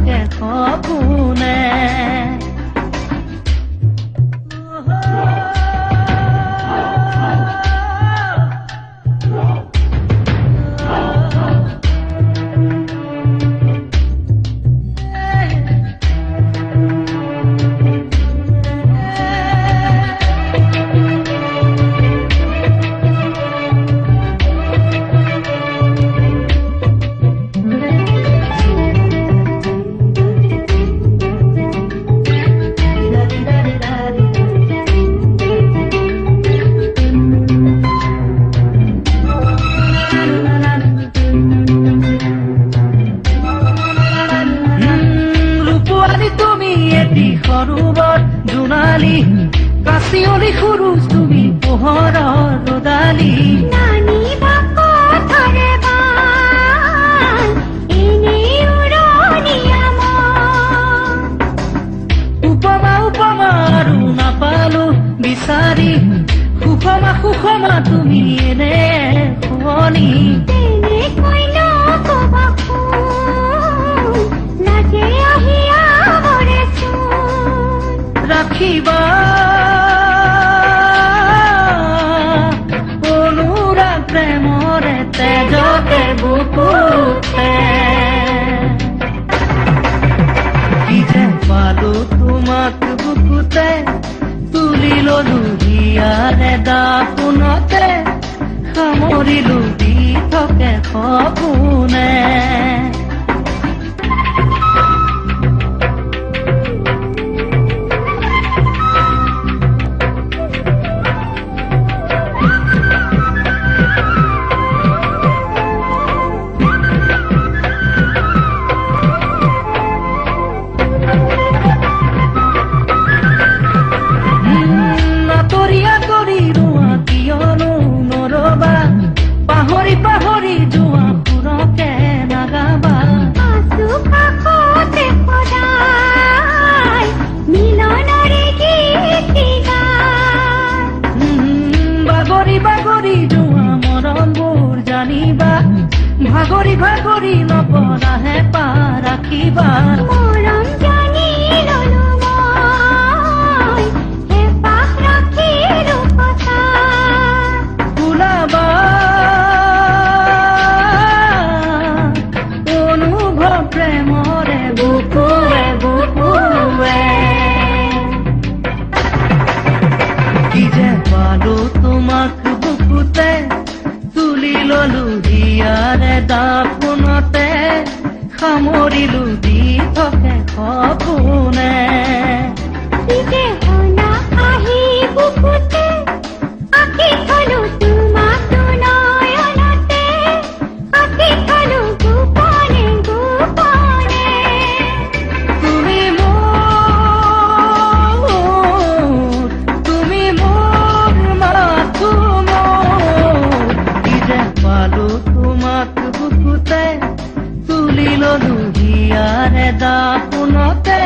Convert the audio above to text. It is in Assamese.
থাকে সপোনে। সৰোবৰ জোনালী কাচিয়লি খুৰুজ তুমি পোহৰৰ ৰদালি। নানিবা কথাৰে বান এনেই উৰণীয়া মন। উপমা উপমা আৰু নাপালো বিচাৰি সুষমা সুষমা তুমি এনে শুৱনি। তেনেকৈ নকবা শুন, লাজে আহি আৱৰে চোন। ৰাখিবা অনুৰাগ প্ৰেমৰে তেজতে বুকুতে। কি যে পালো তোমাক বুকুতে, তুলি ললো হিয়াৰে দাপোনতে, সামৰিলো দি থাকে সপোনে। পাহৰি পাহৰি যোৱা সুৰকে নাগাবা। আছো কাষতে সদায় মিলনৰে গীত গায়। বাগৰি বাগৰি যোৱা মৰমবোৰ জানিবা, ভাগৰি ভাগৰি নপৰাহে পা ৰাখিবা। মৰম জানি ললো মই, হেঁপাহ ৰাখিলো কথা। ওলাবা অনুভৱ প্ৰেমৰে বুকুৱে বুকুৱে। কি যে পালো তোমাক বুকুতে, তুলি ললো হিয়াৰে দাপোনতে, সামৰিলো দি থাকে সপোনে। পিছে শুনা আহি বুকুতে, আঁকি থলো তোমাক নয়নতে, আঁকি থলো গোপনে গোপনে। তুমি মোৰ মাথো মোৰ। কি যে পালো তোমাক বুকুতে, তুলি ললো হিয়াৰে দাপোনতে,